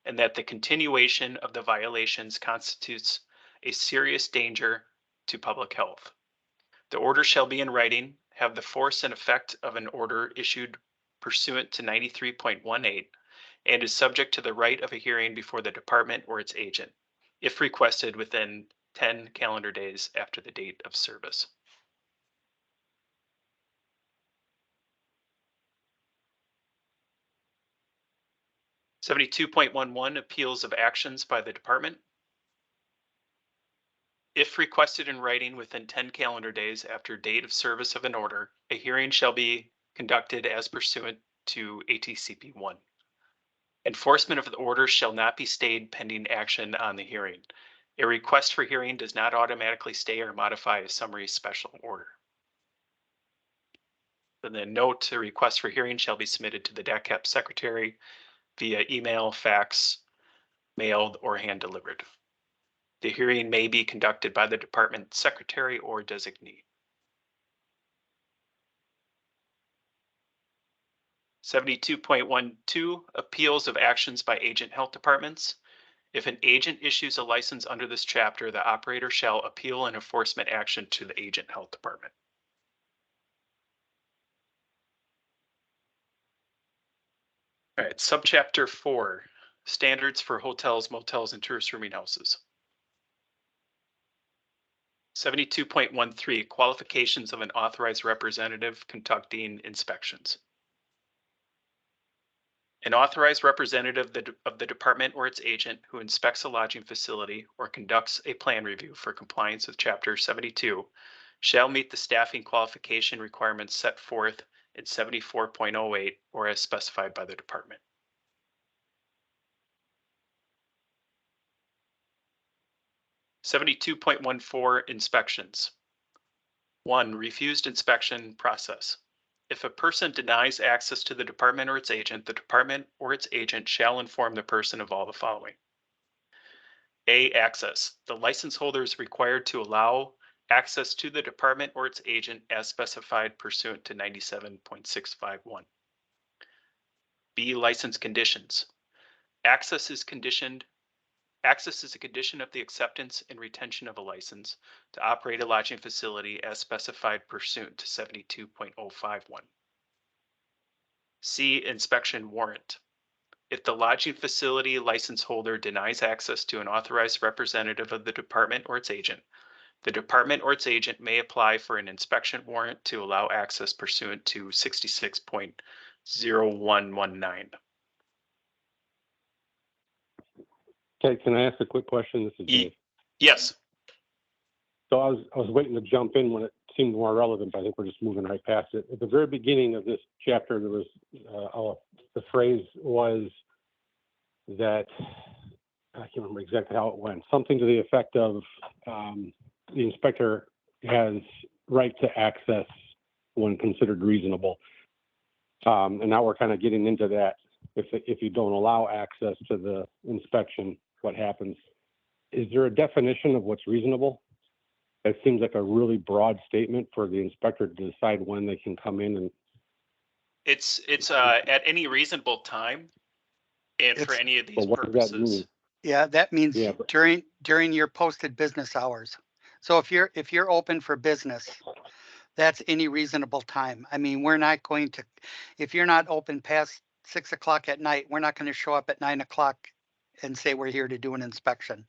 and that the continuation of the violations constitutes a serious danger to public health. The order shall be in writing, have the force and effect of an order issued pursuant to 93.18, and is subject to the right of a hearing before the department or its agent, if requested within 10 calendar days after the date of service. (72.11) Appeals of actions by the department. If requested in writing within 10 calendar days after date of service of an order, a hearing shall be conducted as pursuant to ATCP 1. Enforcement of the order shall not be stayed pending action on the hearing. A request for hearing does not automatically stay or modify a summary special order. And then note, a request for hearing shall be submitted to the DACAP secretary via email, fax, mailed, or hand delivered. The hearing may be conducted by the department secretary or designee. 72.12 Appeals of actions by agent health departments. If an agent issues a license under this chapter, the operator shall appeal an enforcement action to the agent health department. All right, subchapter 4, standards for hotels, motels, and tourist rooming houses. 72.13, qualifications of an authorized representative conducting inspections. An authorized representative of the department or its agent who inspects a lodging facility or conducts a plan review for compliance with Chapter 72 shall meet the staffing qualification requirements set forth in 74.08 or as specified by the department. (72.14) Inspections. 1. Refused inspection process. If a person denies access to the department or its agent, the department or its agent shall inform the person of all the following. A. Access. The license holder is required to allow access to the department or its agent as specified pursuant to 97.651. B. License conditions. Access is a condition of the acceptance and retention of a license to operate a lodging facility as specified pursuant to 72.051. C. Inspection warrant. If the lodging facility license holder denies access to an authorized representative of the department or its agent, the department or its agent may apply for an inspection warrant to allow access pursuant to 66.0119. Okay, can I ask a quick question? This is Dave. Yes. So I was waiting to jump in when it seemed more relevant, but I think we're just moving right past it. At the very beginning of this chapter, there was the phrase was that I can't remember exactly how it went. Something to the effect of the inspector has right to access when considered reasonable. And now we're kind of getting into that. If you don't allow access to the inspection, what happens? Is there a definition of what's reasonable? That seems like a really broad statement for the inspector to decide when they can come in and. It's at any reasonable time and for any of these What does that mean? purposes. Yeah, that means Yeah, during your posted business hours. So if you're open for business, that's any reasonable time. I mean, we're not going to, if you're not open past 6 o'clock at night, we're not going to show up at 9 o'clock and say we're here to do an inspection.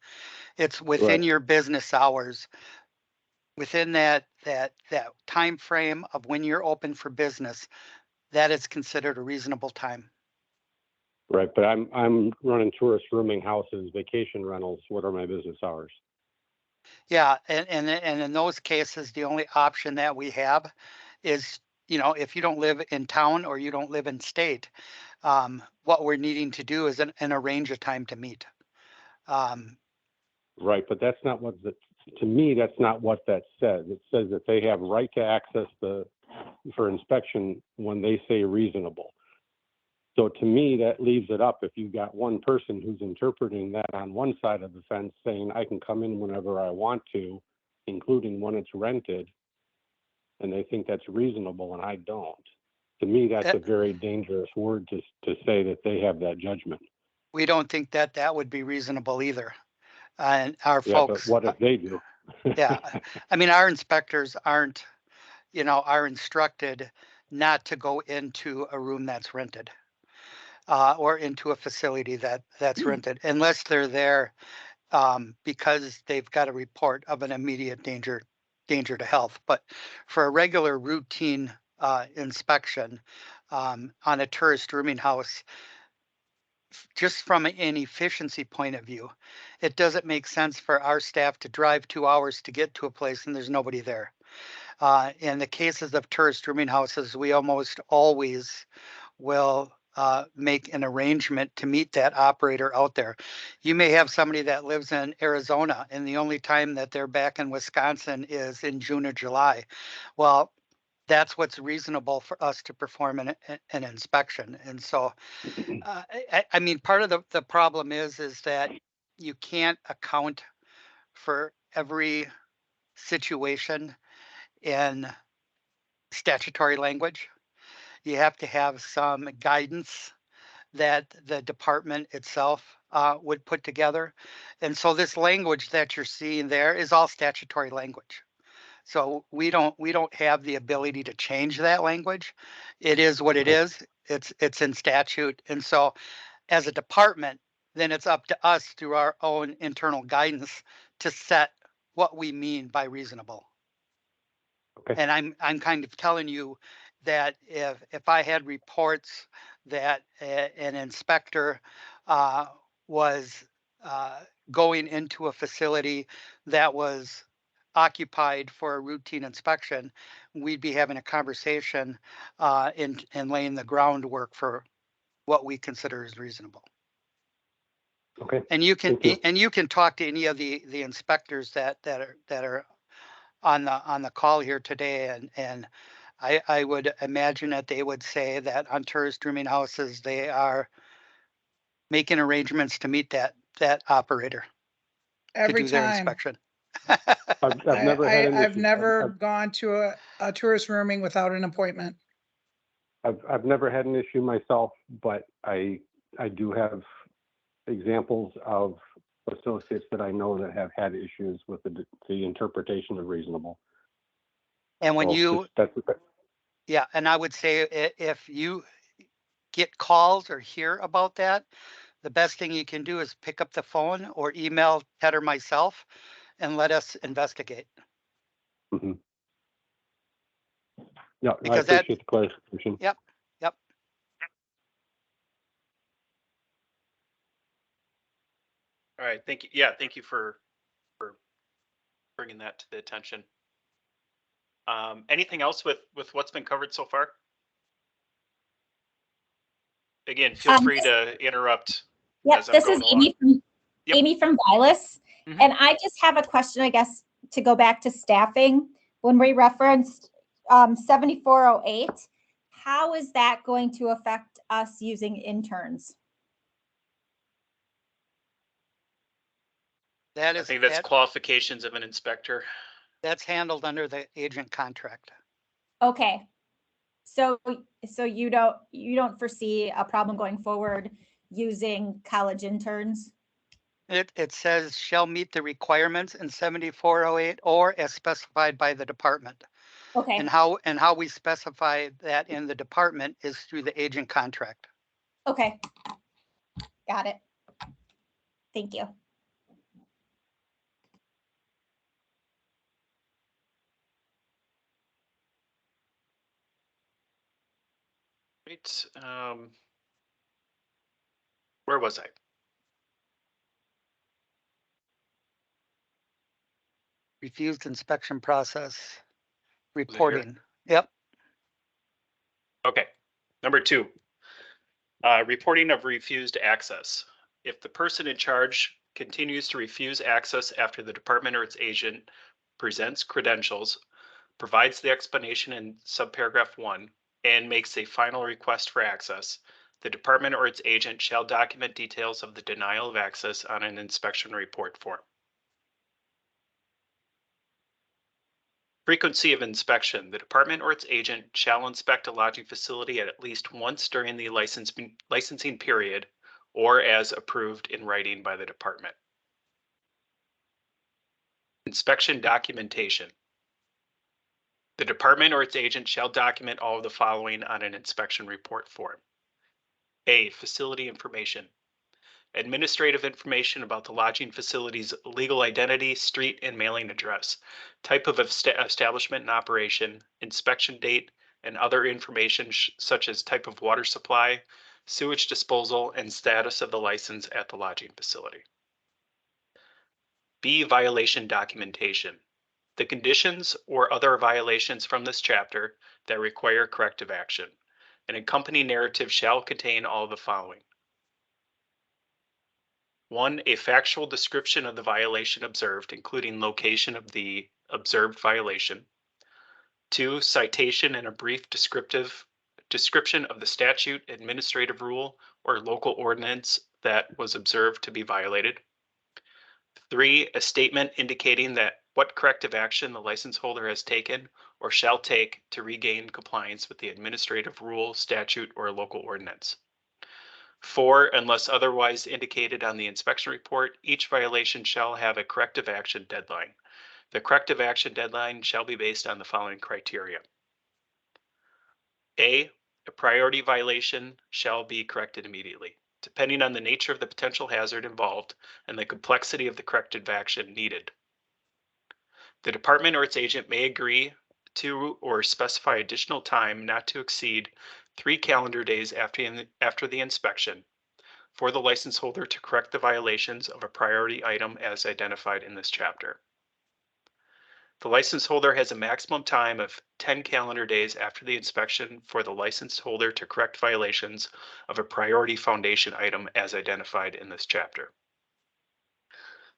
It's within Right. your business hours, within that time frame of when you're open for business, that is considered a reasonable time. Right, but I'm running tourist rooming houses, vacation rentals. What are my business hours? Yeah, and in those cases, the only option that we have is, if you don't live in town or you don't live in state, what we're needing to do is an arrange a time to meet. Right, but that's not what to me, that's not what that says. It says that they have right to access for inspection when they say reasonable. So to me, that leaves it up. If you've got one person who's interpreting that on one side of the fence saying, I can come in whenever I want to, including when it's rented, and they think that's reasonable and I don't. To me, that's a very dangerous word to say that they have that judgment. We don't think that would be reasonable either. And our Yeah, folks. but what if they do? Yeah, I mean, our inspectors are instructed not to go into a room that's rented. Or into a facility that's rented, unless they're there because they've got a report of an immediate danger to health. But for a regular routine inspection on a tourist rooming house, just from an efficiency point of view, it doesn't make sense for our staff to drive 2 hours to get to a place and there's nobody there. In the cases of tourist rooming houses, we almost always will make an arrangement to meet that operator out there. You may have somebody that lives in Arizona and the only time that they're back in Wisconsin is in June or July. Well, that's what's reasonable for us to perform an inspection. And so, I mean, part of the problem is that you can't account for every situation in statutory language. You have to have some guidance that the department itself would put together. And so this language that you're seeing there is all statutory language. So we don't have the ability to change that language. It is what it is. It's in statute. And so as a department, then it's up to us through our own internal guidance to set what we mean by reasonable. Okay. And I'm kind of telling you that if I had reports that an inspector was going into a facility that was occupied for a routine inspection, we'd be having a conversation and laying the groundwork for what we consider as reasonable. Okay. And you can Thank you. talk to any of the inspectors that are on the call here today, and I would imagine that they would say that on tourist rooming houses, they are making arrangements to meet that operator to Every do their time. inspection. I've never had an I've issue. never gone to a tourist rooming without an appointment. I've never had an issue myself, but I do have examples of associates that I know that have had issues with the interpretation of reasonable. And when So you, that's yeah, and I would say if you get calls or hear about that, the best thing you can do is pick up the phone or email Ted or myself and let us investigate. mhm. No, I Because that- appreciate the clarification. Yep, yep. All right, thank you. Yeah, thank you for bringing that to the attention. Anything else with what's been covered so far? Again, feel free to interrupt. Yep, as I'm this is going along. Yep. Amy from Vilas. Mhm. And I just have a question, I guess, to go back to staffing. When we referenced 7408, how is that going to affect us using interns? That I is, think that's qualifications of an inspector. that's handled under the agent contract. Okay. So you don't foresee a problem going forward using college interns? It says shall meet the requirements in 7408 or as specified by the department. Okay. And how we specify that in the department is through the agent contract. Okay. Got it. Thank you. Right. Where was I? Refused inspection process reporting. Yep. Okay. Number 2, reporting of refused access. If the person in charge continues to refuse access after the department or its agent presents credentials, provides the explanation in subparagraph 1, and makes a final request for access, the department or its agent shall document details of the denial of access on an inspection report form. Frequency of inspection. The department or its agent shall inspect a lodging facility at least once during the licensing period or as approved in writing by the department. Inspection documentation. The department or its agent shall document all of the following on an inspection report form. A. Facility information. Administrative information about the lodging facility's legal identity, street and mailing address, type of establishment and operation, inspection date, and other information such as type of water supply, sewage disposal, and status of the license at the lodging facility. B. Violation documentation. The conditions or other violations from this chapter that require corrective action. An accompanying narrative shall contain all of the following. 1. A factual description of the violation observed, including location of the observed violation. 2. Citation and a brief description of the statute, administrative rule, or local ordinance that was observed to be violated. 3. A statement indicating that what corrective action the license holder has taken or shall take to regain compliance with the administrative rule, statute, or local ordinance. 4, unless otherwise indicated on the inspection report, each violation shall have a corrective action deadline. The corrective action deadline shall be based on the following criteria. A priority violation shall be corrected immediately, depending on the nature of the potential hazard involved and the complexity of the corrective action needed. The department or its agent may agree to or specify additional time not to exceed 3 calendar days after the inspection for the license holder to correct the violations of a priority item as identified in this chapter. The license holder has a maximum time of 10 calendar days after the inspection for the licensed holder to correct violations of a priority foundation item as identified in this chapter.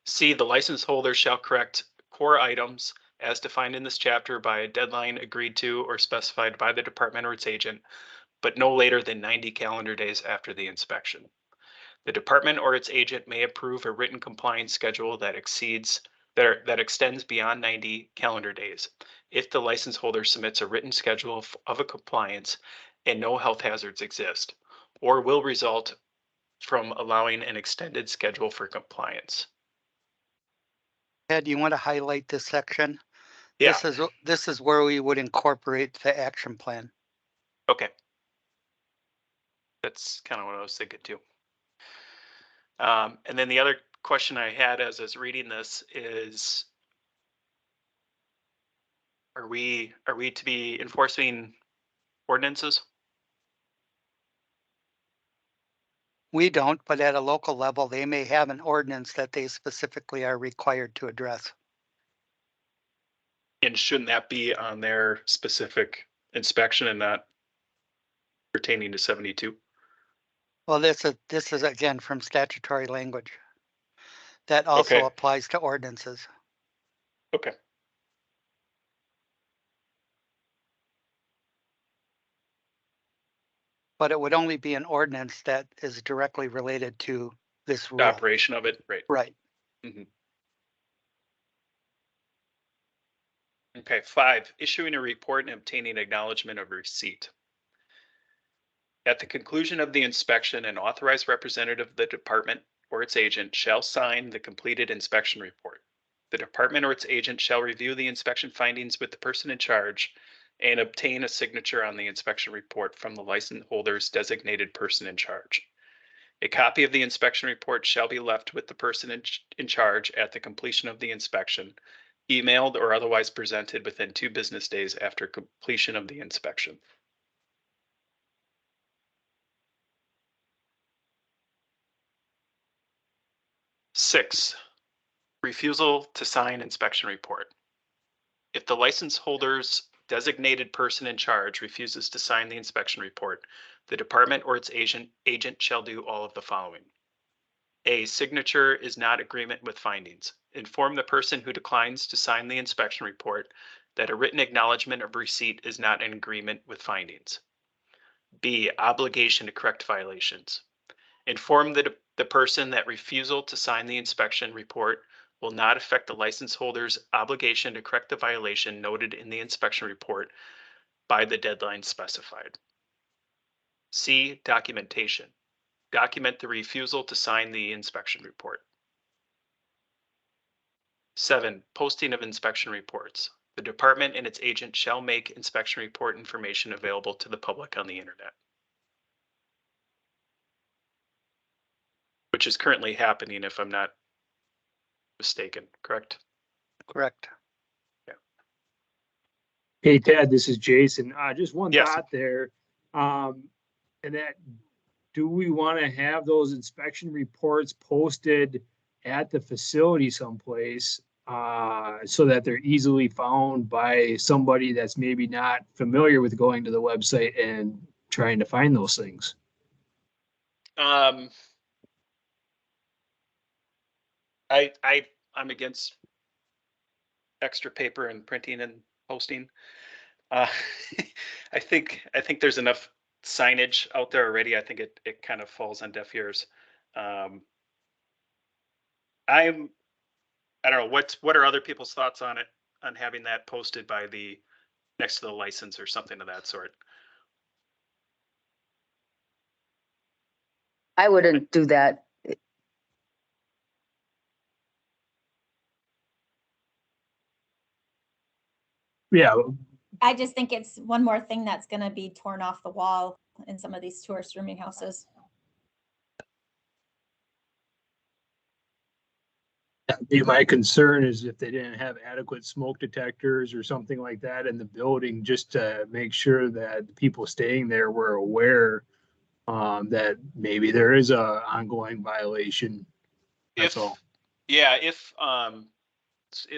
C, the license holder shall correct core items as defined in this chapter by a deadline agreed to or specified by the department or its agent, but no later than 90 calendar days after the inspection. The department or its agent may approve a written compliance schedule that extends beyond 90 calendar days if the license holder submits a written schedule of a compliance and no health hazards exist, or will result from allowing an extended schedule for compliance. Ed, you want to highlight this section? Yeah. This is where we would incorporate the action plan. Okay. That's kind of what I was thinking too. And then the other question I had as I was reading this is, are we to be enforcing ordinances? We don't, but at a local level, they may have an ordinance that they specifically are required to address. And shouldn't that be on their specific inspection and not pertaining to 72? Well, this is again from statutory language. That also Okay. applies to ordinances. Okay. But it would only be an ordinance that is directly related to this The rule. operation of it, right? Right. Mhm. Okay, 5, issuing a report and obtaining acknowledgement of receipt. At the conclusion of the inspection, an authorized representative of the department or its agent shall sign the completed inspection report. The department or its agent shall review the inspection findings with the person in charge and obtain a signature on the inspection report from the license holder's designated person in charge. A copy of the inspection report shall be left with the person in charge at the completion of the inspection, emailed or otherwise presented within 2 business days after completion of the inspection. Six, refusal to sign inspection report. If the license holder's designated person in charge refuses to sign the inspection report, the department or its agent shall do all of the following. A, signature is not agreement with findings. Inform the person who declines to sign the inspection report that a written acknowledgement of receipt is not in agreement with findings. B, obligation to correct violations. Inform the person that refusal to sign the inspection report will not affect the license holder's obligation to correct the violation noted in the inspection report by the deadline specified. C, documentation. Document the refusal to sign the inspection report. 7, posting of inspection reports. The department and its agent shall make inspection report information available to the public on the internet, which is currently happening if I'm not mistaken, correct? Correct. Hey, Ted, this is Jason. Just one Yes. thought there. And that, do we want to have those inspection reports posted at the facility someplace so that they're easily found by somebody that's maybe not familiar with going to the website and trying to find those things? I'm against extra paper and printing and posting. I think there's enough signage out there already. I think it kind of falls on deaf ears. I don't know, what are other people's thoughts on it, on having that posted by the next to the license or something of that sort? I wouldn't do that. Yeah, I just think it's one more thing that's gonna be torn off the wall in some of these tourist rooming houses. That'd be my concern is if they didn't have adequate smoke detectors or something like that in the building, just to make sure that the people staying there were aware that maybe there is a ongoing violation. That's all. Yeah, if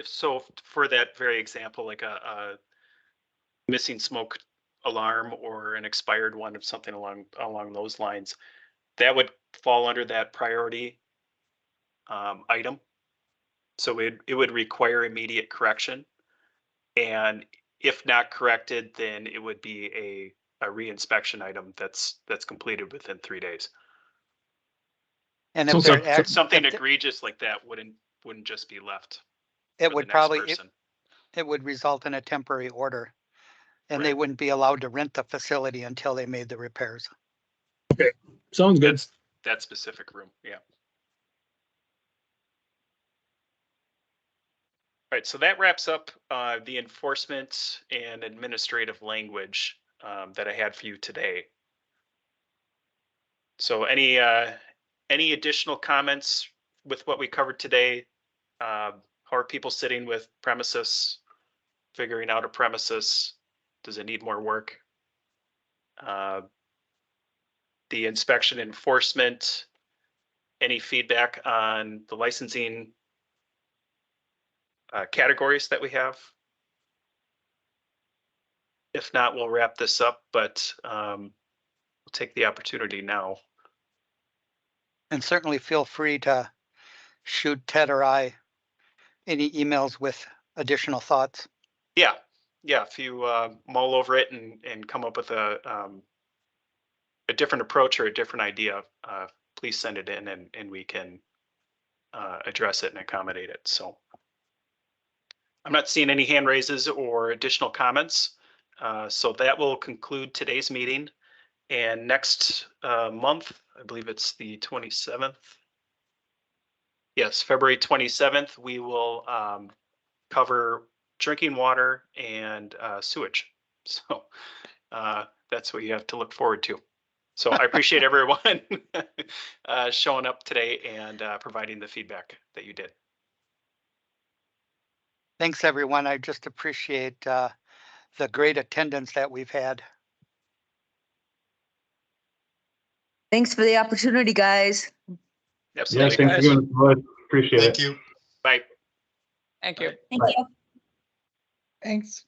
so, for that very example, like a missing smoke alarm or an expired one of something along those lines, that would fall under that priority item. So it would require immediate correction, and if not corrected, then it would be a reinspection item that's completed within 3 days. And So if they're act- Something if the- egregious like that wouldn't just be left. it for would the next probably, person. it would result in a temporary order. And they Right. wouldn't be allowed to rent the facility until they made the repairs. Sounds good. That's that specific room. Yeah. All right, so that wraps up the enforcement and administrative language that I had for you today. So any additional comments with what we covered today? How are people sitting with premises, figuring out a premises? Does it need more work? The inspection enforcement, any feedback on the licensing categories that we have? If not, we'll wrap this up, but we'll take the opportunity now. And certainly feel free to shoot Ted or I any emails with additional thoughts. Yeah, if you mull over it and come up with a different approach or a different idea, please send it in and we can address it and accommodate it. So I'm not seeing any hand raises or additional comments. So that will conclude today's meeting. And next month, I believe it's the 27th. Yes, February 27th, we will cover drinking water and sewage. So that's what you have to look forward to. So I appreciate everyone showing up today and providing the feedback that you did. Thanks, everyone. I just appreciate the great attendance that we've had. Thanks for the opportunity, guys. Absolutely. Yeah, thanks for doing this. Appreciate it. Thank you. Bye. Thank you. Thank Right. you. Thanks.